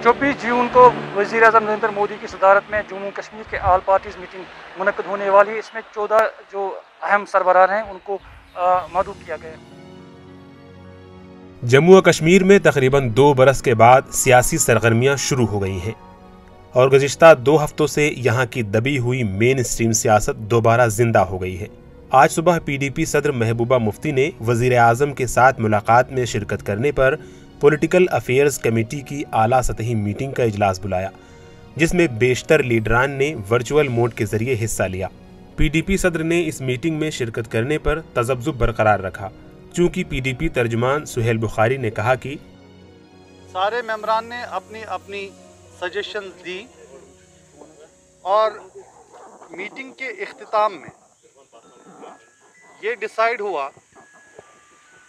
24 जून को वज़ीर-ए-आज़म नरेंद्र मोदी की सदारत में जम्मू कश्मीर के ऑल पार्टीज़ मीटिंग मुनक्कद होने वाली है। इसमें 14 जो अहम सरबराह हैं उनको मदऊ किया गया है। जम्मू और कश्मीर में तकरीबन 2 बरस के बाद सियासी सरगर्मियां शुरू हो गई हैं और गुज़िश्ता 2 हफ्तों से यहाँ की दबी हुई मेन स्ट्रीम सियासत दोबारा जिंदा हो गई है। आज सुबह PDP सदर महबूबा मुफ्ती ने वज़ीर आज़म के साथ मुलाकात में शिरकत करने पर पॉलिटिकल अफेयर्स कमेटी की आला सतही मीटिंग का इजलास बुलाया, जिसमें बेशतर लीडरान ने वर्चुअल मोड के जरिए हिस्सा लिया। PDP सदर ने इस मीटिंग में शिरकत करने पर तजब्जुब बरकरार रखा, चूँकि PDP तर्जुमान सुहेल बुखारी ने कहा कि सारे मेंबरान ने अपनी अपनी सजेशन दी और मीटिंग के इख्तिताम में ये डिसाइड हुआ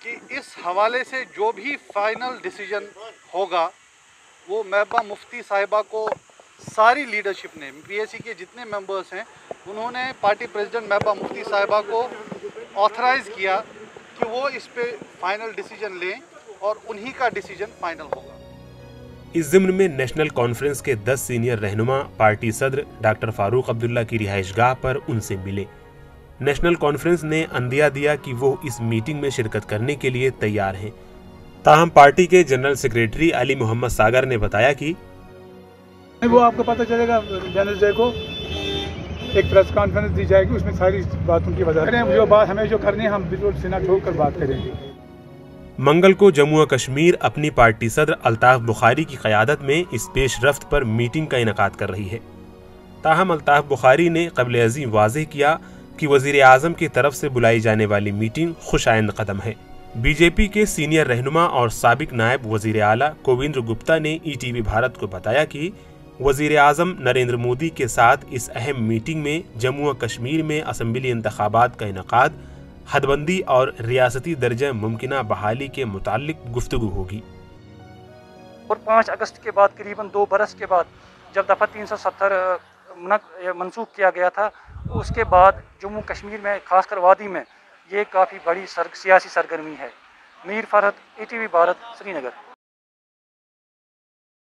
कि इस हवाले से जो भी फाइनल डिसीजन होगा वो महबूबा मुफ्ती साहिबा को सारी लीडरशिप ने, PAC के जितने मेंबर्स हैं, उन्होंने पार्टी प्रेसिडेंट महबूबा मुफ्ती साहिबा को ऑथराइज़ किया कि वो इस पे फाइनल डिसीजन लें और उन्हीं का डिसीजन फाइनल होगा। इस ज़िम्न में नेशनल कॉन्फ्रेंस के 10 सीनियर रहनुमा पार्टी सदर डॉक्टर फारूक अब्दुल्ला की रिहाइशगाह पर उनसे मिले। नेशनल कॉन्फ्रेंस ने अंदिया दिया कि वो इस मीटिंग में शिरकत करने के लिए तैयार हैं। ताहम पार्टी के जनरल सेक्रेटरी अली मोहम्मद सागर ने बताया कि वो आपको पता चलेगा वेडनेसडे को एक प्रेस कॉन्फ्रेंस दी जाएगी, उसमें सारी बातों की वजह करें, जो बात हमें जो करनी है हम बिल्कुल सीना ठोक कर बात करेंगे। मंगल को जम्मू और कश्मीर अपनी पार्टी सदर अल्ताफ बुखारी की क़यादत में इस पेशरफ्त पर मीटिंग का इनेकाद कर रही है। ताहम अल्ताफ बुखारी ने क़ब्ल अज़ीम वाज़ेह किया कि वज़ीर आज़म की तरफ से बुलाई जाने वाली मीटिंग खुशाइंद कदम है। BJP के सीनियर रहनुमा और साबिक नायब वज़ीर आला कोविंद्र गुप्ता ने ETV भारत को बताया कि वज़ीर आज़म नरेंद्र मोदी के साथ इस अहम मीटिंग में जम्मू और कश्मीर में असम्बली इंतखाबात का इनेकाद, हदबंदी और रियासती दर्जा मुमकिना बहाली के मुताल्लिक गुफ्तगू होगी। और 5 अगस्त के बाद करीबन 2 बरस के बाद जब दफ़ा 370 मनसूख किया गया था, उसके बाद जम्मू कश्मीर में खासकर वादी में ये काफ़ी बड़ी सियासी सरगर्मी है। मीर फरहत, ETV भारत, श्रीनगर।